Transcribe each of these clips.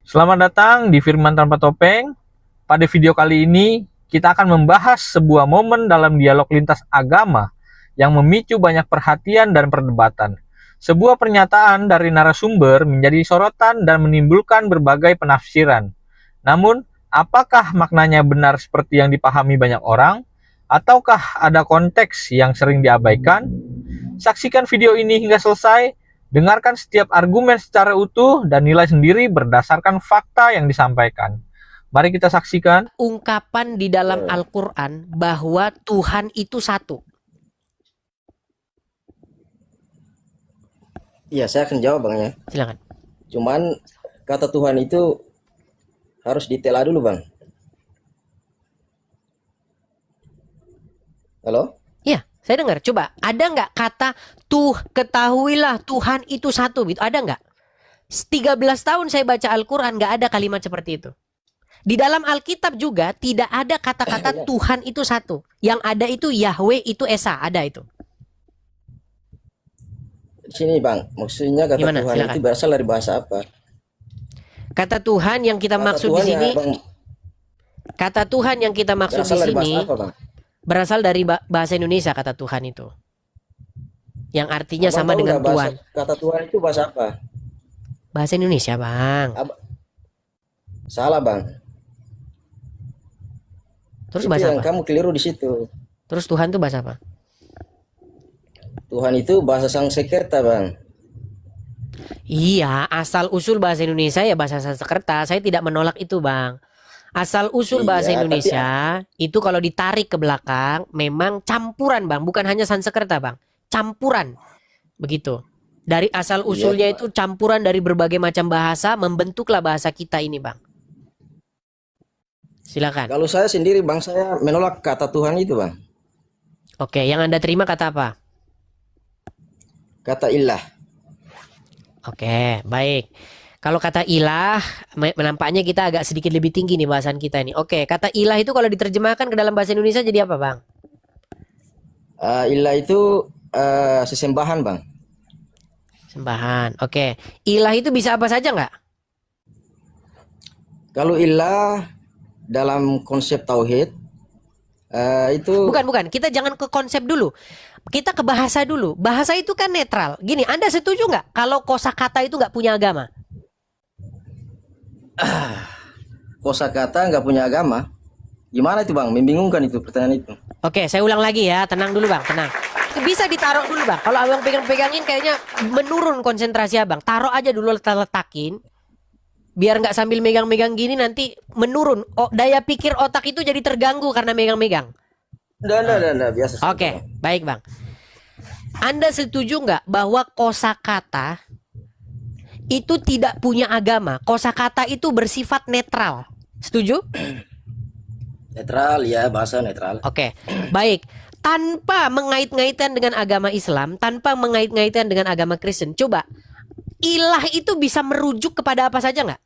Selamat datang di Firman Tanpa Topeng. Pada video kali ini, kita akan membahas sebuah momen dalam dialog lintas agama yang memicu banyak perhatian dan perdebatan. Sebuah pernyataan dari narasumber menjadi sorotan dan menimbulkan berbagai penafsiran. Namun, apakah maknanya benar seperti yang dipahami banyak orang? Ataukah ada konteks yang sering diabaikan? Saksikan video ini hingga selesai. Dengarkan setiap argumen secara utuh dan nilai sendiri berdasarkan fakta yang disampaikan. Mari kita saksikan. Ungkapan di dalam Al-Quran bahwa Tuhan itu satu. Iya, saya akan jawab Bang ya. Silakan. Cuman kata Tuhan itu harus ditela dulu Bang. Halo? Iya, saya dengar. Coba, ada nggak kata ketahuilah Tuhan itu satu gitu? Ada nggak? 13 tahun saya baca Al-Quran nggak ada kalimat seperti itu. Di dalam Alkitab juga tidak ada kata-kata Tuhan itu satu. Yang ada itu Yahweh itu Esa, ada itu. Di sini Bang, maksudnya kata Gimana? Tuhan Silakan. itu berasal dari bahasa apa? Kata Tuhan yang kita Kata maksud Tuhan di sini, ya, Bang, kata Tuhan yang kita maksud di berasal dari sini bahasa apa Bang? berasal dari bahasa Indonesia kata Tuhan itu. Yang artinya Abang sama tahu dengan nggak bahasa, Tuhan. kata Tuhan itu bahasa apa? Bahasa Indonesia, Bang. Salah Bang. Terus Itu bahasa yang apa? kamu keliru di situ. Terus Tuhan itu bahasa apa? Tuhan itu bahasa Sanskerta Bang. Iya, asal usul bahasa Indonesia ya bahasa Sanskerta. Saya tidak menolak itu, Bang. Asal usul bahasa Iya, Indonesia itu kalau ditarik ke belakang memang campuran, Bang, bukan hanya Sanskerta, Bang. Campuran. Begitu. Dari asal usulnya itu campuran dari berbagai macam bahasa membentuklah bahasa kita ini, Bang. Silakan. Kalau saya sendiri Bang, saya menolak kata Tuhan itu Bang. Oke, yang Anda terima kata apa? Kata ilah. Oke, baik. Kalau kata ilah, menampaknya kita agak sedikit lebih tinggi nih bahasan kita ini. Oke, kata ilah itu kalau diterjemahkan ke dalam bahasa Indonesia jadi apa, Bang? Ilah itu sesembahan Bang. Sembahan. Oke, ilah itu bisa apa saja nggak? Kalau ilah dalam konsep tauhid itu Bukan. Kita jangan ke konsep dulu. Kita ke bahasa dulu. Bahasa itu kan netral. Gini, Anda setuju nggak kalau kosakata itu nggak punya agama? kosakata nggak punya agama. Gimana itu Bang? Membingungkan itu pertanyaan itu. Oke, saya ulang lagi ya. Tenang dulu, Bang. Tenang. Bisa ditaruh dulu, Bang. Kalau Abang pegang-pegangin kayaknya menurun konsentrasi Abang. Taruh aja dulu, letakin. Biar nggak sambil megang-megang gini nanti menurun. Oh, daya pikir otak itu jadi terganggu karena megang-megang. Nggak, biasa saja. Oke, baik Bang. Anda setuju nggak bahwa kosakata itu tidak punya agama? Kosakata itu bersifat netral. Setuju? Netral ya, bahasa netral. Oke, baik. Tanpa mengait-ngaitan dengan agama Islam, tanpa mengait-ngaitan dengan agama Kristen, coba ilah itu bisa merujuk kepada apa saja nggak?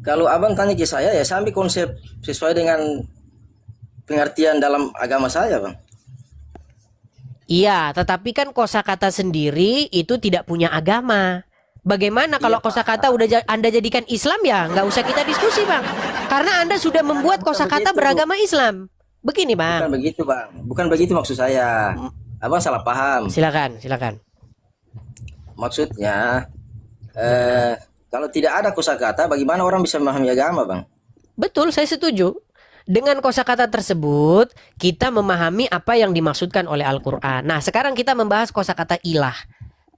Kalau Abang tanya ke saya ya, saya ambil konsep sesuai dengan pengertian dalam agama saya Bang. Iya, tetapi kan kosakata sendiri itu tidak punya agama. Bagaimana kalau kosakata udah Anda jadikan Islam ya nggak usah kita diskusi Bang. Karena Anda sudah membuat kosakata beragama Islam. Begini Bukan Bang. begitu Bang, bukan begitu maksud saya. Abang salah paham. Silakan. Maksudnya kalau tidak ada kosakata, bagaimana orang bisa memahami agama Bang? Betul, saya setuju. Dengan kosakata tersebut kita memahami apa yang dimaksudkan oleh Al-Quran. Nah, sekarang kita membahas kosakata ilah.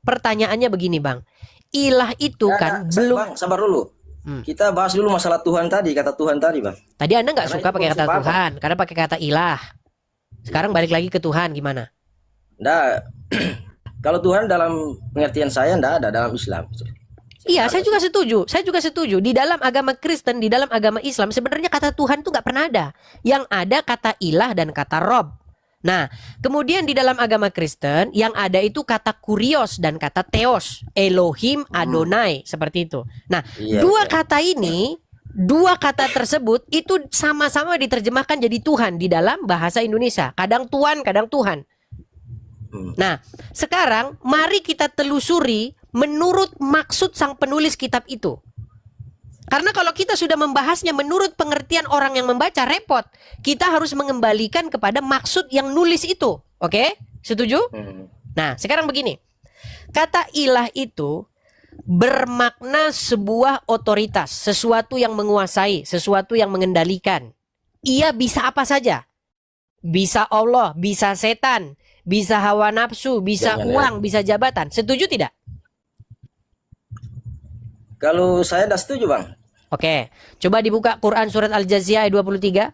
Pertanyaannya begini Bang. Ilah itu kan belum. Bang, sabar dulu. Kita bahas dulu masalah Tuhan tadi, kata Tuhan tadi Bang. Tadi Anda nggak Karena suka itu pakai kata konsep apa? Tuhan, karena pakai kata ilah. Sekarang balik lagi ke Tuhan gimana? Nah, kalau Tuhan dalam pengertian saya enggak ada dalam Islam. Iya, saya juga setuju. Di dalam agama Kristen, di dalam agama Islam sebenarnya kata Tuhan tuh nggak pernah ada. Yang ada kata ilah dan kata rob. Nah, kemudian di dalam agama Kristen yang ada itu kata kurios dan kata theos, Elohim, Adonai, seperti itu. Nah, Iya, dua kata tersebut itu sama-sama diterjemahkan jadi Tuhan di dalam bahasa Indonesia. Kadang Tuhan, kadang Tuhan. Nah, sekarang mari kita telusuri menurut maksud sang penulis kitab itu. Karena kalau kita sudah membahasnya menurut pengertian orang yang membaca, repot. Kita harus mengembalikan kepada maksud yang nulis itu. Oke? Setuju? Nah, sekarang begini. Kata ilah itu bermakna sebuah otoritas, sesuatu yang menguasai, sesuatu yang mengendalikan. Ia bisa apa saja. Bisa Allah, bisa setan, bisa hawa nafsu, bisa uang, bisa jabatan. Setuju tidak? Kalau saya tidak setuju, Bang. Oke, coba dibuka Quran surat Al-Jathiyah ayat 23.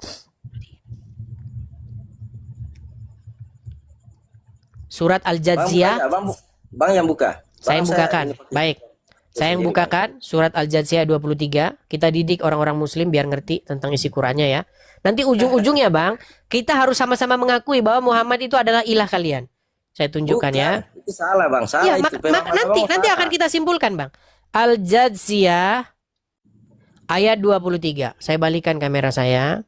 Surat Al-Jathiyah. Bang yang buka. Saya yang bukakan. Baik. Saya yang bukakan surat Al-Jathiyah 23. Kita didik orang-orang muslim biar ngerti tentang isi Qurannya ya. Nanti ujung-ujungnya Bang, kita harus sama-sama mengakui bahwa Muhammad itu adalah ilah kalian. Saya tunjukkan ya. Itu salah, Bang. Salah Ya, itu. nanti akan kita simpulkan, Bang. Al-Jathiyah ayat 23. Saya balikan kamera saya.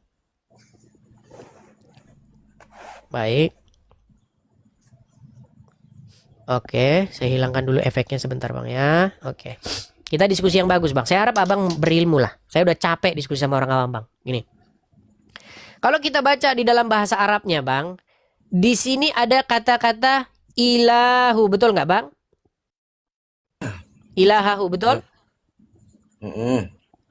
Baik. Oke, saya hilangkan dulu efeknya sebentar Bang ya. Oke. Kita diskusi yang bagus Bang. Saya harap Abang berilmu lah. Saya udah capek diskusi sama orang awam Bang. Gini. Kalau kita baca di dalam bahasa Arabnya Bang, di sini ada kata-kata ilahu, betul nggak Bang? Ilahahu, betul?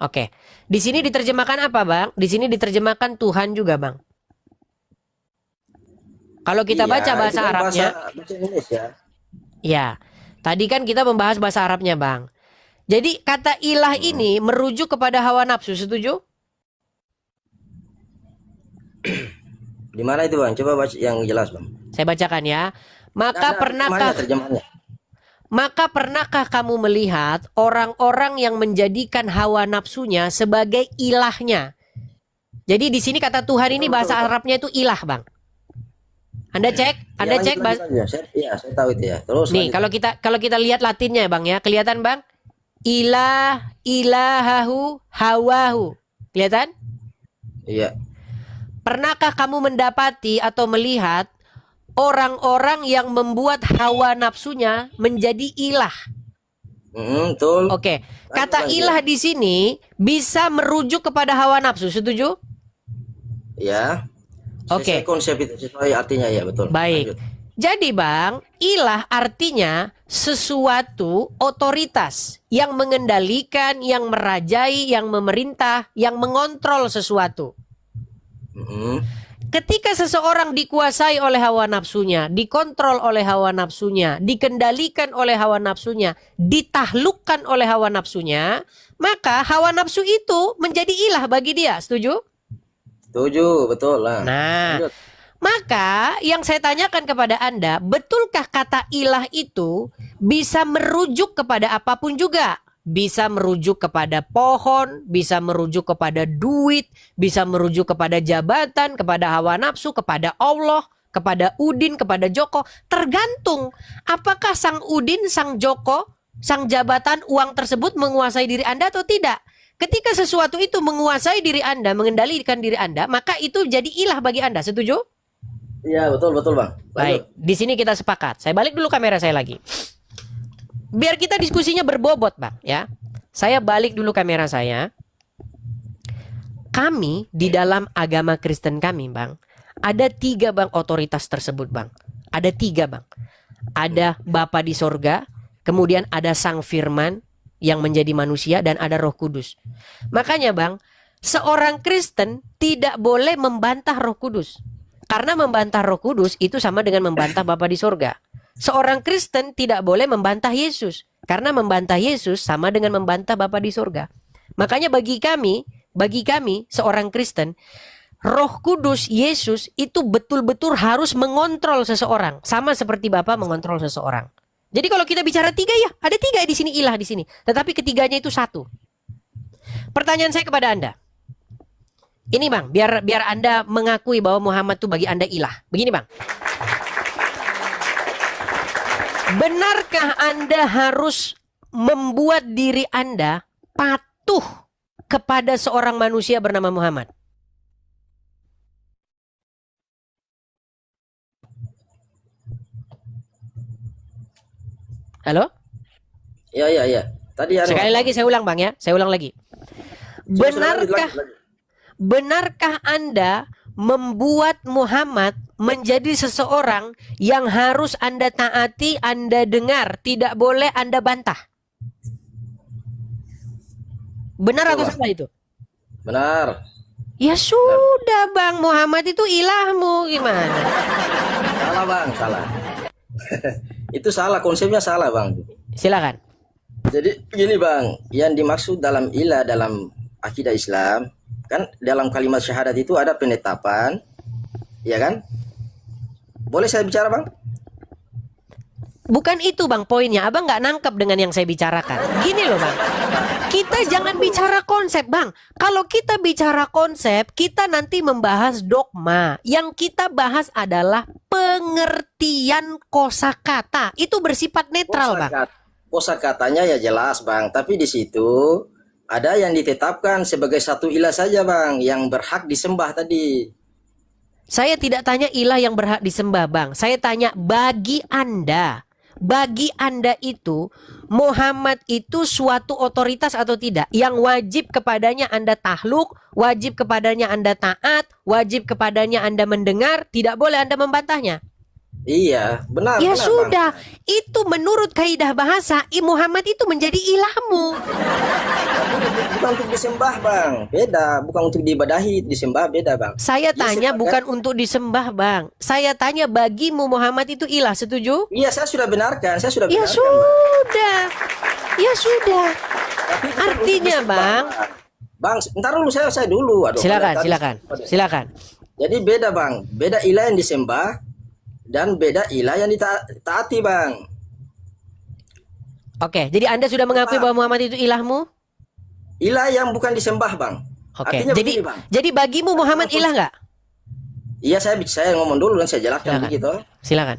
Oke. Di sini diterjemahkan apa, Bang? Di sini diterjemahkan Tuhan juga, Bang. Kalau kita baca bahasa Arabnya, bahasa Indonesia. Ya. Tadi kan kita membahas bahasa Arabnya, Bang. Jadi kata ilah ini merujuk kepada hawa nafsu, setuju? Di mana itu, Bang? Coba baca yang jelas, Bang. Saya bacakan ya. Maka pernahkah kamu melihat orang-orang yang menjadikan hawa nafsunya sebagai ilahnya? Jadi di sini kata Tuhan ini bahasa Arabnya itu ilah, Bang. Anda cek, Iya, saya tahu itu ya. Terus nih, kalau kita lihat Latinnya, Bang ya, kelihatan, Bang? Ilah, ilahahu, hawahu. Kelihatan? Iya. Pernahkah kamu mendapati atau melihat orang-orang yang membuat hawa nafsunya menjadi ilah? Betul. Oke, kata ilah di sini bisa merujuk kepada hawa nafsu, setuju? Ya. Oke. Konsep itu sesuai artinya ya, betul. Baik. Lanjut. Jadi Bang, ilah artinya sesuatu otoritas yang mengendalikan, yang merajai, yang memerintah, yang mengontrol sesuatu. Ketika seseorang dikuasai oleh hawa nafsunya, dikontrol oleh hawa nafsunya, dikendalikan oleh hawa nafsunya, ditaklukkan oleh hawa nafsunya, maka hawa nafsu itu menjadi ilah bagi dia. Setuju? Setuju, betul lah. Nah, lanjut. Maka yang saya tanyakan kepada Anda, betulkah kata ilah itu bisa merujuk kepada apapun juga? Bisa merujuk kepada pohon, bisa merujuk kepada duit, bisa merujuk kepada jabatan, kepada hawa nafsu, kepada Allah, kepada Udin, kepada Joko. Tergantung apakah sang Udin, sang Joko, sang jabatan, uang tersebut menguasai diri Anda atau tidak. Ketika sesuatu itu menguasai diri Anda, mengendalikan diri Anda, maka itu jadi ilah bagi Anda. Setuju? Iya, betul Bang. Lanjut. Baik, di sini kita sepakat. Saya balik dulu kamera saya lagi. Biar kita diskusinya berbobot, Bang, ya. Saya balik dulu kamera saya. Kami di dalam agama Kristen kami, Bang, ada 3 Bang otoritas tersebut, Bang. Ada 3, Bang. Ada Bapa di sorga, kemudian ada Sang Firman yang menjadi manusia, dan ada Roh Kudus. Makanya, Bang, seorang Kristen tidak boleh membantah Roh Kudus. Karena membantah Roh Kudus itu sama dengan membantah Bapa di sorga. Seorang Kristen tidak boleh membantah Yesus. Karena membantah Yesus sama dengan membantah Bapa di sorga. Makanya bagi kami seorang Kristen, Roh Kudus, Yesus itu betul-betul harus mengontrol seseorang. Sama seperti Bapa mengontrol seseorang. Jadi kalau kita bicara 3 ya, ada 3 di sini, ilah di sini. Tetapi ketiganya itu satu. Pertanyaan saya kepada Anda. Ini Bang, biar Anda mengakui bahwa Muhammad itu bagi Anda ilah. Begini Bang. Benarkah Anda harus membuat diri Anda patuh kepada seorang manusia bernama Muhammad? Halo? Ya. Tadi Sekali lagi saya ulang Bang ya. Saya ulang lagi. Benarkah benarkah Anda membuat Muhammad menjadi seseorang yang harus Anda taati, Anda dengar, tidak boleh Anda bantah? Benar atau salah itu? Benar. Ya sudah Bang, Muhammad itu ilahmu, gimana? Salah Bang, salah. Itu salah, konsepnya salah Bang. Silakan. Jadi gini Bang, yang dimaksud dalam ilah dalam akidah Islam, kan dalam kalimat syahadat itu ada penetapan, ya kan? Boleh saya bicara Bang? Bukan itu Bang poinnya, Abang nggak nangkep dengan yang saya bicarakan. Gini loh Bang, kita jangan bicara konsep Bang. Kalau kita bicara konsep, kita nanti membahas dogma. Yang kita bahas adalah pengertian kosakata. Itu bersifat netral Bang. Kosakatanya ya jelas Bang, tapi di situ ada yang ditetapkan sebagai satu ilah saja Bang, yang berhak disembah tadi. Saya tidak tanya ilah yang berhak disembah Bang. Saya tanya bagi Anda itu Muhammad itu suatu otoritas atau tidak yang wajib kepadanya Anda takluk, wajib kepadanya Anda taat, wajib kepadanya Anda mendengar, tidak boleh Anda membantahnya. Iya, benar. Ya benar, sudah, Bang. itu menurut kaidah bahasa, Muhammad itu menjadi ilahmu. Bukan untuk disembah Bang, beda. Bukan untuk diibadahi, disembah beda Bang. Saya tanya sebagai- bukan untuk disembah Bang. Saya tanya bagimu Muhammad itu ilah, setuju? Iya, saya sudah benarkan, saya sudah Ya benarkan. sudah. Ya sudah. Tapi bukan Artinya, untuk disembah, Bang, ntar dulu saya dulu. Aduh, Silakan, tadi- silakan. Silakan. Jadi beda Bang, beda ilah yang disembah dan beda ilah yang ditaati Bang. Oke, jadi Anda sudah mengakui bahwa Muhammad itu ilahmu? Ilah yang bukan disembah Bang. Oke. Artinya Jadi begini, Bang. jadi bagimu Muhammad ilah nggak? Iya, saya ngomong dulu dan saya jelaskan Silakan. begitu. Silakan.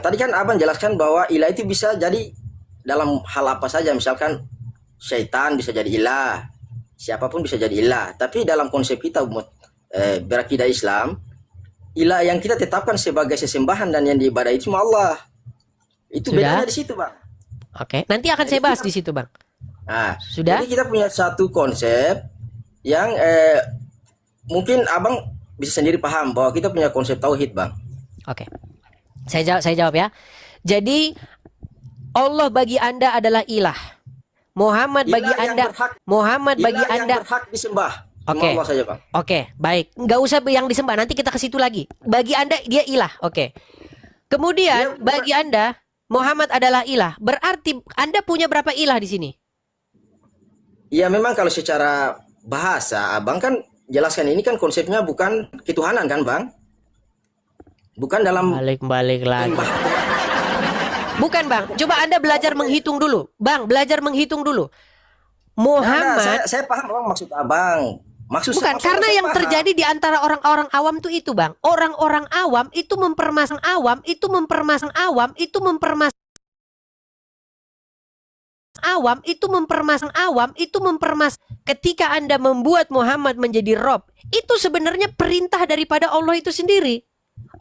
Tadi kan Abang jelaskan bahwa ilah itu bisa jadi dalam hal apa saja, misalkan syaitan bisa jadi ilah, siapapun bisa jadi ilah. Tapi dalam konsep kita umat berakidah Islam, ilah yang kita tetapkan sebagai sesembahan dan yang diibadahi itu cuma Allah. Itu Sudah? bedanya di situ Bang. Oke, nanti akan saya bahas di situ, Bang. Nah, Sudah? jadi kita punya satu konsep yang mungkin Abang bisa sendiri paham bahwa kita punya konsep tauhid, Bang. Oke. Saya jawab ya. Jadi Allah bagi Anda adalah ilah. Muhammad Ilah bagi yang Anda berhak- Muhammad bagi Ilah yang Anda. berhak disembah. Cuma Oke. Allah saja, Bang. Oke, baik. Nggak usah yang disembah. Nanti kita ke situ lagi. Bagi Anda dia ilah. Oke. Kemudian Dia- bagi Anda Muhammad adalah ilah. Berarti Anda punya berapa ilah di sini? Iya, memang kalau secara bahasa Abang kan jelaskan ini kan konsepnya bukan ketuhanan kan, Bang? Bukan dalam Balik lagi. sembah. Bukan, Bang. Coba Anda belajar menghitung dulu. Bang, belajar menghitung dulu. Nah, Muhammad saya paham Bang maksud Abang. bukan, maksud karena saya yang paham. terjadi di antara orang-orang awam tuh itu, Bang. Orang-orang awam itu mempermasang awam, itu mempermasang awam, itu mempermasang awam, itu mempermasang awam, itu mempermas. Ketika Anda membuat Muhammad menjadi Rob, itu sebenarnya perintah daripada Allah itu sendiri.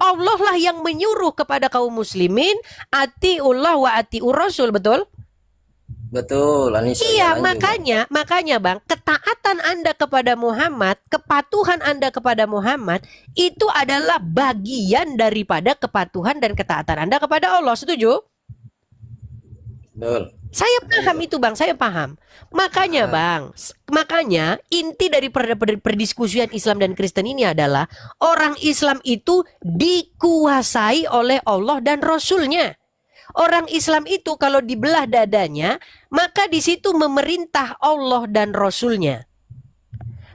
Allah lah yang menyuruh kepada kaum muslimin, atiullah wa atiur rasul, betul? Betul, ini saya Iya, lanjut. makanya Bang, ketaatan Anda kepada Muhammad, kepatuhan Anda kepada Muhammad itu adalah bagian daripada kepatuhan dan ketaatan Anda kepada Allah. Setuju? Betul. Saya paham itu, Bang, saya paham. Makanya, Bang, makanya inti dari perdiskusian Islam dan Kristen ini adalah orang Islam itu dikuasai oleh Allah dan Rasulnya. Orang Islam itu kalau dibelah dadanya, maka di situ memerintah Allah dan Rasulnya.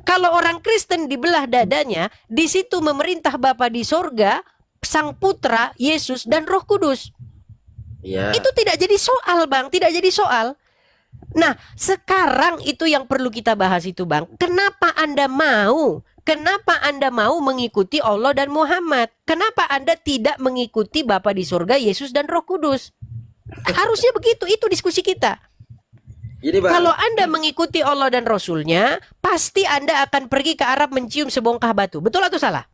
Kalau orang Kristen dibelah dadanya, di situ memerintah Bapa di sorga, Sang Putra, Yesus, dan Roh Kudus. Iya. Itu tidak jadi soal, Bang, tidak jadi soal. Nah, sekarang itu yang perlu kita bahas itu, Bang. Kenapa Anda mau mengikuti Allah dan Muhammad? Kenapa Anda tidak mengikuti Bapa di surga, Yesus dan Roh Kudus? Harusnya begitu, itu diskusi kita. Jadi Bang, Kalau Anda mengikuti Allah dan Rasulnya, pasti Anda akan pergi ke Arab mencium sebongkah batu. Betul atau salah?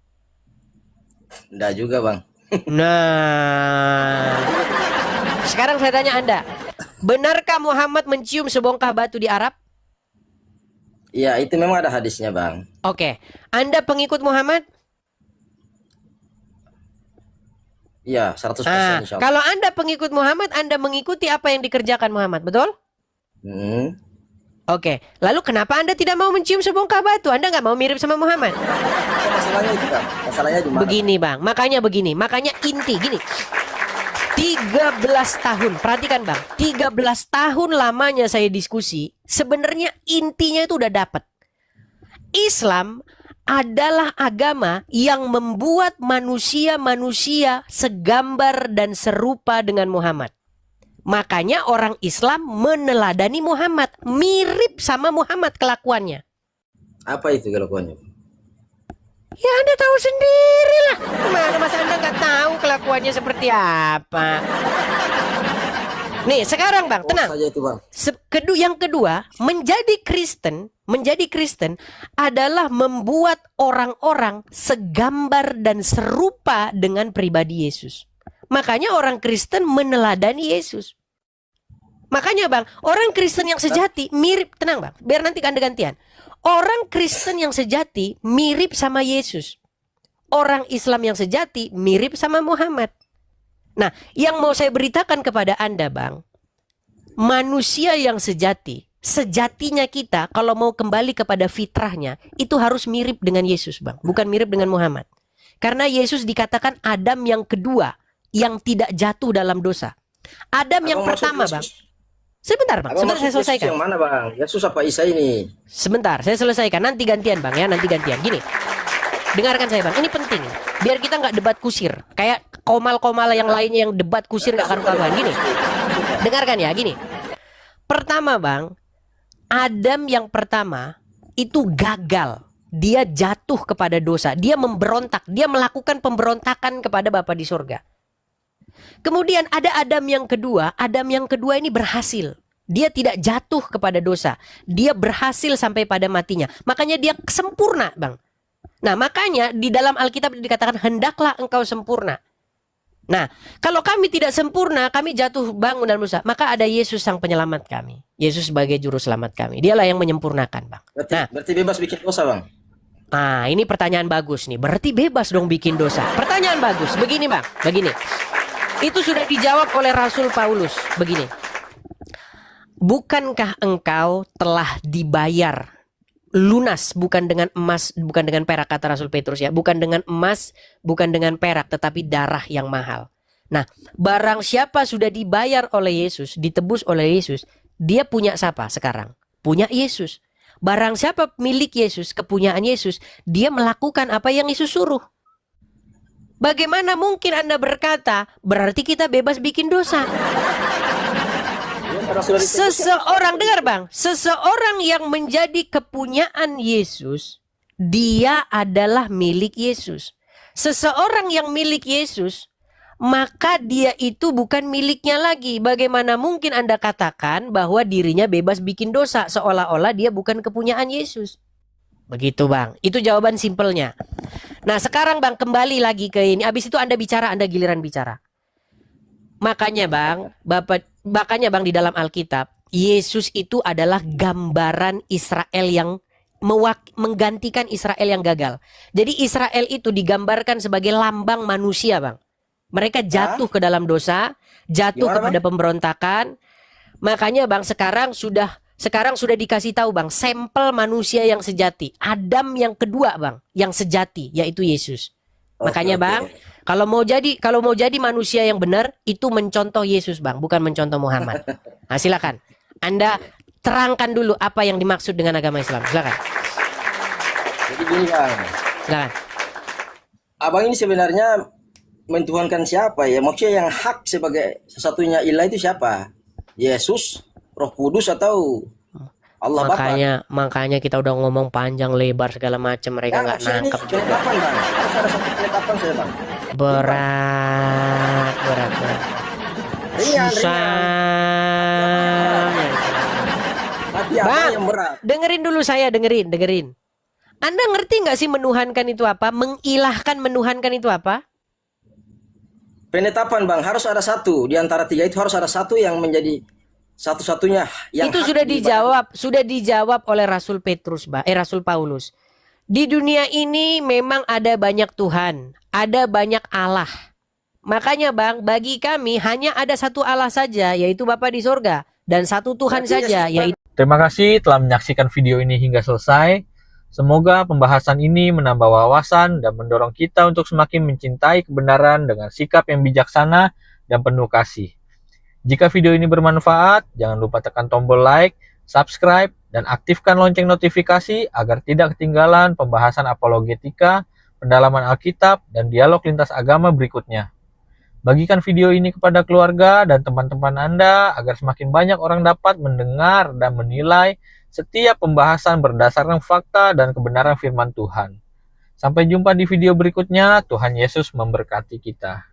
enggak juga Bang. Nah, sekarang saya tanya Anda, benarkah Muhammad mencium sebongkah batu di Arab? Ya, itu memang ada hadisnya, Bang. Oke. Anda pengikut Muhammad? Iya, 100% Ah, insya Allah. kalau Anda pengikut Muhammad, Anda mengikuti apa yang dikerjakan Muhammad, betul? Hmm. Oke. Lalu kenapa Anda tidak mau mencium sebongkah batu? Anda nggak mau mirip sama Muhammad? Masalahnya itu, Bang. Masalahnya di mana? Begini, Bang. Begini. Makanya inti gini. 13 tahun, perhatikan Bang. 13 tahun lamanya saya diskusi, sebenarnya intinya itu udah dapat. Islam adalah agama yang membuat manusia-manusia segambar dan serupa dengan Muhammad. Makanya orang Islam meneladani Muhammad, mirip sama Muhammad kelakuannya. Apa itu kelakuannya? Ya Anda tahu sendiri lah. Gimana masa Anda nggak tahu kelakuannya seperti apa? Nih sekarang Bang, tenang. Saja itu, Bang. Yang kedua, menjadi Kristen adalah membuat orang-orang segambar dan serupa dengan pribadi Yesus. Makanya orang Kristen meneladani Yesus. Makanya Bang, orang Kristen yang sejati mirip, tenang Bang, biar nanti Anda gantian. Orang Kristen yang sejati mirip sama Yesus. Orang Islam yang sejati mirip sama Muhammad. Nah, yang mau saya beritakan kepada Anda Bang, manusia yang sejatinya kita kalau mau kembali kepada fitrahnya, itu harus mirip dengan Yesus Bang, bukan mirip dengan Muhammad. Karena Yesus dikatakan Adam yang kedua, yang tidak jatuh dalam dosa. Adam yang pertama Bang. Sebentar Bang, sebentar saya selesaikan. Yang mana Bang? Yesus apa Isa ini? Sebentar, saya selesaikan. Nanti gantian Bang ya, nanti gantian. Gini, dengarkan saya Bang, ini penting. Biar kita nggak debat kusir. Kayak komal-komal yang lainnya yang debat kusir nggak karuan. Gini, dengarkan ya, gini. Pertama Bang, Adam yang pertama itu gagal. Dia jatuh kepada dosa. Dia memberontak. Dia melakukan pemberontakan kepada Bapa di surga. Kemudian ada Adam yang kedua. Adam yang kedua ini berhasil. Dia tidak jatuh kepada dosa. Dia berhasil sampai pada matinya. Makanya dia sempurna Bang. Nah makanya di dalam Alkitab dikatakan hendaklah engkau sempurna. Nah kalau kami tidak sempurna, kami jatuh bangun dalam dosa, maka ada Yesus sang penyelamat kami. Yesus sebagai juru selamat kami. Dialah yang menyempurnakan Bang. Berarti bebas bikin dosa Bang. Nah ini pertanyaan bagus nih. Berarti bebas dong bikin dosa. Pertanyaan bagus. Begini Bang, begini. Itu sudah dijawab oleh Rasul Paulus. Begini. Bukankah engkau telah dibayar lunas, bukan dengan emas, bukan dengan perak, kata Rasul Petrus ya, bukan dengan emas, bukan dengan perak, tetapi darah yang mahal. Nah, barang siapa sudah dibayar oleh Yesus, ditebus oleh Yesus, dia punya siapa sekarang? Punya Yesus. Barang siapa milik Yesus, kepunyaan Yesus, dia melakukan apa yang Yesus suruh. Bagaimana mungkin Anda berkata, berarti kita bebas bikin dosa? Seseorang, dengar Bang, seseorang yang menjadi kepunyaan Yesus, dia adalah milik Yesus. Seseorang yang milik Yesus, maka dia itu bukan miliknya lagi. Bagaimana mungkin Anda katakan bahwa dirinya bebas bikin dosa, seolah-olah dia bukan kepunyaan Yesus? Begitu Bang, itu jawaban simpelnya. Nah sekarang Bang, kembali lagi ke ini. Habis itu Anda bicara, Anda giliran bicara. Makanya Bang, makanya Bang di dalam Alkitab, Yesus itu adalah gambaran Israel yang menggantikan Israel yang gagal. Jadi Israel itu digambarkan sebagai lambang manusia Bang. Mereka jatuh ke dalam dosa, jatuh kepada pemberontakan. Makanya Bang sekarang sudah dikasih tahu Bang, sampel manusia yang sejati. Adam yang kedua Bang, yang sejati, yaitu Yesus. Makanya Bang, kalau mau jadi manusia yang benar, itu mencontoh Yesus Bang, bukan mencontoh Muhammad. Nah silakan, Anda terangkan dulu apa yang dimaksud dengan agama Islam. Silakan. Jadi gini Bang, Silakan. Abang ini sebenarnya mentuhankan siapa ya? Maksudnya yang hak sebagai satu-satunya ilah itu siapa? Yesus, Roh Kudus, atau Allah Bapa? Makanya kita udah ngomong panjang lebar segala macam, mereka nggak nangkep juga. Penetapan Bang, harus ada satu penetapan saya Bang. Berat. Susah. Bang, yang berat. dengerin dulu saya, dengerin. Anda ngerti nggak sih menuhankan itu apa? Mengilahkan, menuhankan itu apa? Penetapan Bang, harus ada satu di antara tiga itu, harus ada satu yang menjadi satu-satunya yang Itu hak sudah dijawab oleh Rasul Rasul Paulus. Di dunia ini memang ada banyak Tuhan, ada banyak Allah. Makanya Bang, bagi kami hanya ada satu Allah saja, yaitu Bapa di sorga, dan satu Tuhan Berarti saja, yaitu. Terima kasih telah menyaksikan video ini hingga selesai. Semoga pembahasan ini menambah wawasan dan mendorong kita untuk semakin mencintai kebenaran dengan sikap yang bijaksana dan penuh kasih. Jika video ini bermanfaat, jangan lupa tekan tombol like, subscribe, dan aktifkan lonceng notifikasi agar tidak ketinggalan pembahasan apologetika, pendalaman Alkitab, dan dialog lintas agama berikutnya. Bagikan video ini kepada keluarga dan teman-teman Anda agar semakin banyak orang dapat mendengar dan menilai setiap pembahasan berdasarkan fakta dan kebenaran firman Tuhan. Sampai jumpa di video berikutnya. Tuhan Yesus memberkati kita.